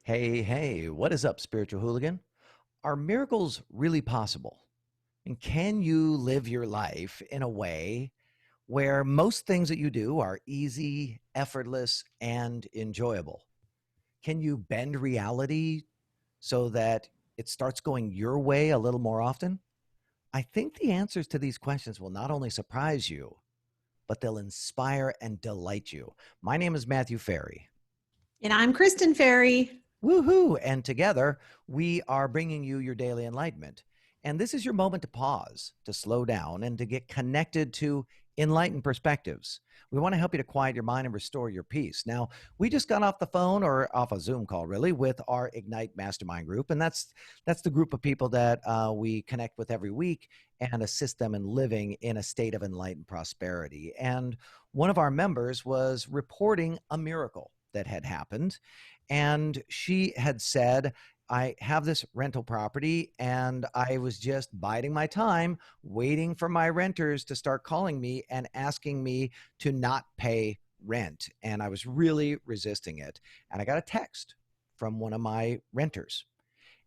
Hey, hey, what is up, spiritual hooligan? Are miracles really possible? And can you live your life in a way where most things that you do are easy, effortless, and enjoyable? Can you bend reality so that it starts going your way a little more often? I think the answers to these questions will not only surprise you, but they'll inspire and delight you. My name is Matthew Ferry. And I'm Kristen Ferry. Woohoo! And together, we are bringing you your daily enlightenment. And this is your moment to pause, to slow down, and to get connected to enlightened perspectives. We want to help you to quiet your mind and restore your peace. Now, we just got off the phone or off a Zoom call, really, with our Ignite Mastermind group, and that's the group of people that we connect with every week and assist them in living in a state of enlightened prosperity. And one of our members was reporting a miracle that had happened, and she had said, I have this rental property and I was just biding my time, waiting for my renters to start calling me and asking me to not pay rent. And I was really resisting it. And I got a text from one of my renters.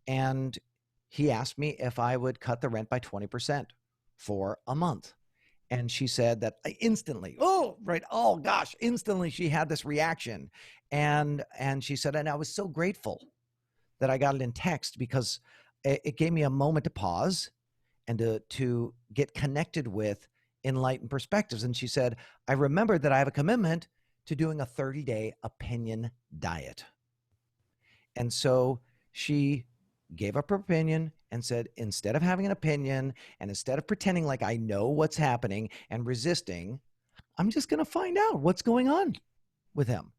And he asked me if I would cut the rent by 20% for a month. And she said that instantly, oh, right, oh gosh, instantly she had this reaction. And she said, and I was so grateful that I got it in text because it gave me a moment to pause and to get connected with enlightened perspectives. And she said, I remembered that I have a commitment to doing a 30-day opinion diet. And so she gave up her opinion and said, instead of having an opinion and instead of pretending like I know what's happening and resisting, I'm just going to find out what's going on with him.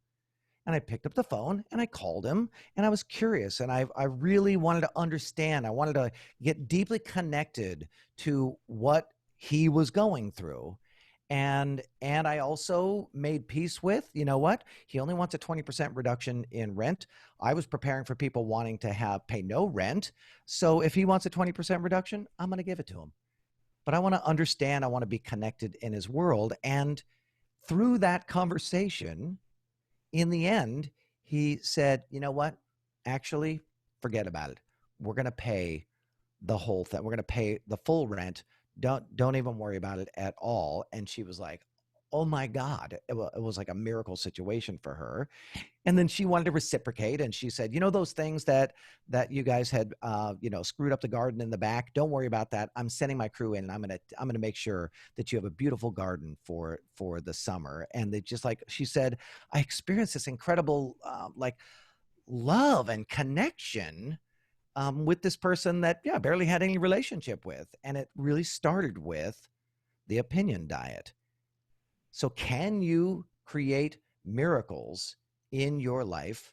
And I picked up the phone and I called him and I was curious and I really wanted to understand. I wanted to get deeply connected to what he was going through. And I also made peace with, you know what? He only wants a 20% reduction in rent. I was preparing for people wanting to pay no rent. So if he wants a 20% reduction, I'm going to give it to him. But I want to understand, I want to be connected in his world. And through that conversation, in the end, he said, you know what? Actually, forget about it. We're going to pay the whole thing. We're going to pay the full rent. Don't even worry about it at all. And she was like, oh my God, it was like a miracle situation for her. And then she wanted to reciprocate. And she said, you know, those things that you guys had, screwed up the garden in the back. Don't worry about that. I'm sending my crew in and I'm going to make sure that you have a beautiful garden for the summer. And they just, like she said, I experienced this incredible, love and connection with this person that I barely had any relationship with. And it really started with the opinion diet. So can you create miracles in your life?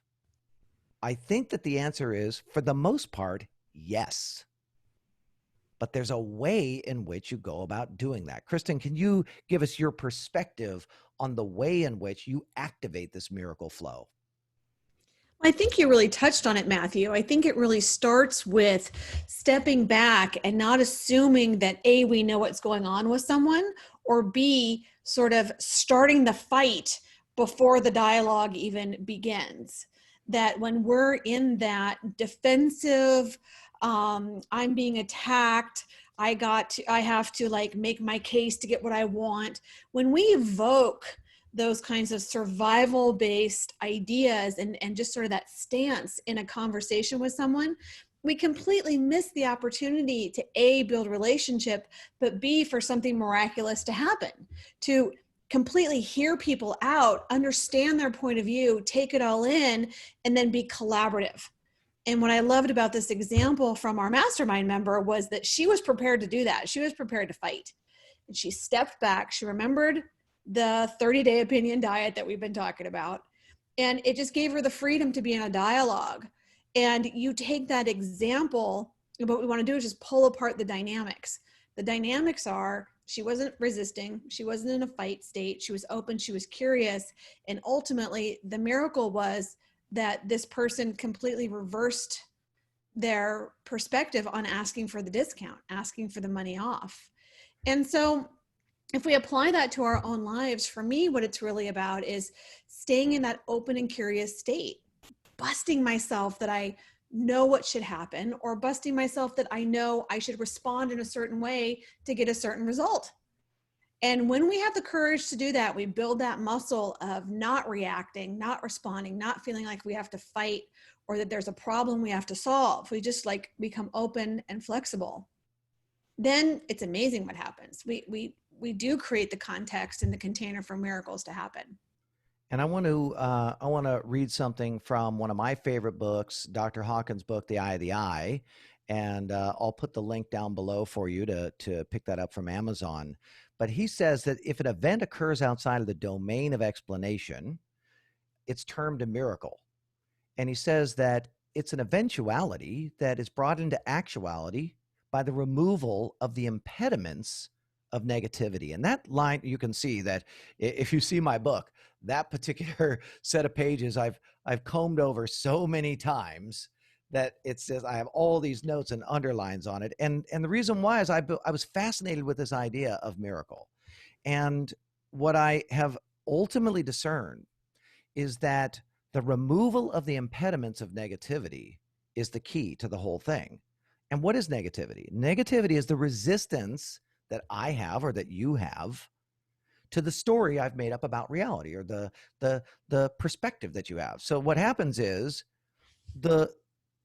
I think that the answer is, for the most part, yes. But there's a way in which you go about doing that. Kristen, can you give us your perspective on the way in which you activate this miracle flow? I think you really touched on it, Matthew. I think it really starts with stepping back and not assuming that A, we know what's going on with someone, or B, sort of starting the fight before the dialogue even begins. That when we're in that defensive, I'm being attacked, I have to like make my case to get what I want. When we evoke those kinds of survival based ideas and just sort of that stance in a conversation with someone, we completely miss the opportunity to A, build relationship, but B, for something miraculous to happen, to completely hear people out, understand their point of view, take it all in, and then be collaborative. And what I loved about this example from our mastermind member was that she was prepared to do that. She was prepared to fight. And she stepped back. She remembered the 30-day opinion diet that we've been talking about. And it just gave her the freedom to be in a dialogue. And you take that example, and what we want to do is just pull apart the dynamics. The dynamics are, she wasn't resisting. She wasn't in a fight state. She was open. She was curious. And ultimately, the miracle was that this person completely reversed their perspective on asking for the discount, asking for the money off. And so if we apply that to our own lives, for me, what it's really about is staying in that open and curious state. busting myself that I know what should happen, or busting myself that I know I should respond in a certain way to get a certain result. And when we have the courage to do that, we build that muscle of not reacting, not responding, not feeling like we have to fight or that there's a problem we have to solve. We just like become open and flexible. Then it's amazing what happens. We do create the context and the container for miracles to happen. And I want to read something from one of my favorite books, Dr. Hawkins' book, The Eye of the Eye, and I'll put the link down below for you to pick that up from Amazon. But he says that if an event occurs outside of the domain of explanation, it's termed a miracle. And he says that it's an eventuality that is brought into actuality by the removal of the impediments of negativity. And that line, you can see that if you see my book, that particular set of pages I've combed over so many times that it says I have all these notes and underlines on it. And the reason why is I was fascinated with this idea of miracle. And what I have ultimately discerned is that the removal of the impediments of negativity is the key to the whole thing. And what is negativity? Negativity is the resistance that I have or that you have to the story I've made up about reality, or the perspective that you have. So what happens is the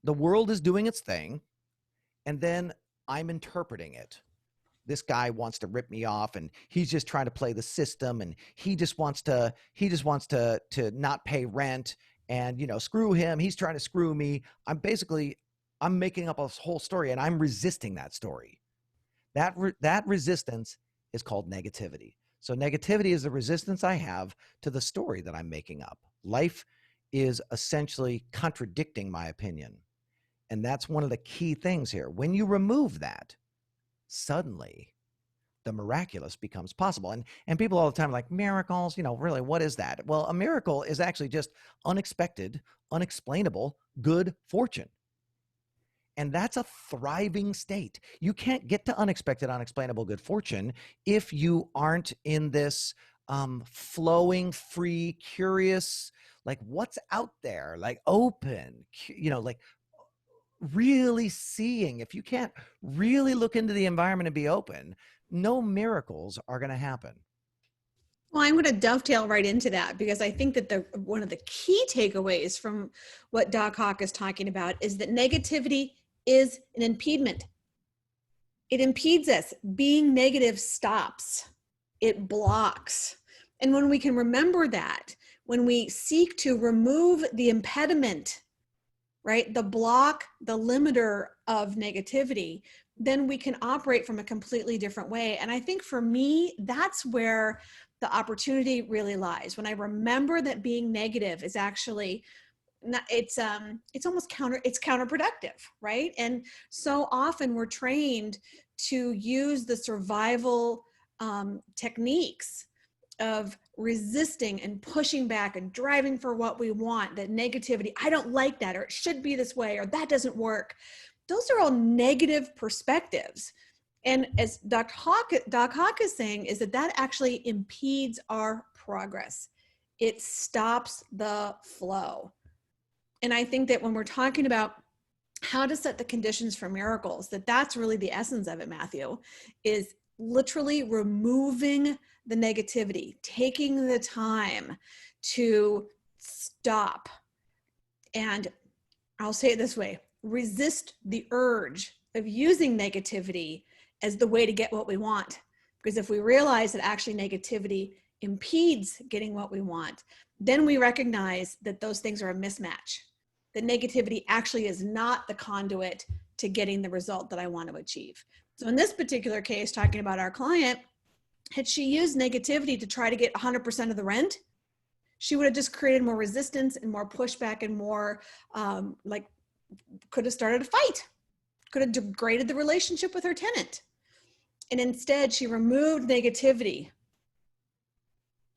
world is doing its thing, and then I'm interpreting it. This guy wants to rip me off, and he's just trying to play the system, and he just wants to not pay rent, and screw him, he's trying to screw me. I'm making up a whole story, and I'm resisting that story. That resistance is called negativity. So negativity is the resistance I have to the story that I'm making up. Life is essentially contradicting my opinion. And that's one of the key things here. When you remove that, suddenly the miraculous becomes possible. And people all the time are like, miracles, really, what is that? Well, a miracle is actually just unexpected, unexplainable good fortune. And that's a thriving state. You can't get to unexpected, unexplainable good fortune if you aren't in this flowing, free, curious, like what's out there, like open, like really seeing. If you can't really look into the environment and be open, no miracles are going to happen. Well, I'm going to dovetail right into that, because I think that one of the key takeaways from what Doc Hawk is talking about is that negativity is an impediment. It impedes us. Being negative stops. It blocks. And when we can remember that, when we seek to remove the impediment, right, the block, the limiter of negativity, then we can operate from a completely different way. And I think for me, that's where the opportunity really lies. When I remember that being negative is actually it's almost counterproductive, right? And so often we're trained to use the survival techniques of resisting and pushing back and driving for what we want. That negativity, I don't like that, or it should be this way, or that doesn't work. Those are all negative perspectives. And as Doc Hawk is saying, is that actually impedes our progress. It stops the flow. And I think that when we're talking about how to set the conditions for miracles, that's really the essence of it, Matthew, is literally removing the negativity, taking the time to stop. And I'll say it this way, resist the urge of using negativity as the way to get what we want. Because if we realize that actually negativity impedes getting what we want, then we recognize that those things are a mismatch. The negativity actually is not the conduit to getting the result that I want to achieve. So in this particular case, talking about our client, had she used negativity to try to get 100% of the rent, she would have just created more resistance and more pushback and more could have started a fight, could have degraded the relationship with her tenant. And instead she removed negativity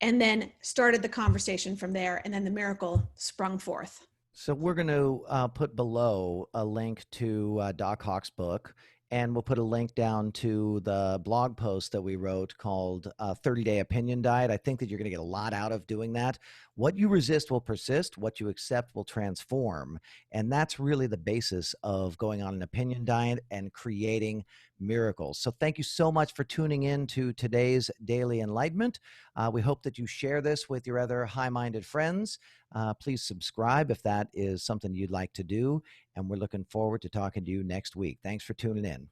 and then started the conversation from there. And then the miracle sprung forth. So we're going to put below a link to Doc Hawk's book, and we'll put a link down to the blog post that we wrote called 30-Day Opinion Diet. I think that you're going to get a lot out of doing that. What you resist will persist, what you accept will transform. And that's really the basis of going on an opinion diet and creating miracles. So, thank you so much for tuning in to today's Daily Enlightenment. We hope that you share this with your other high minded friends. Please subscribe if that is something you'd like to do. And we're looking forward to talking to you next week. Thanks for tuning in.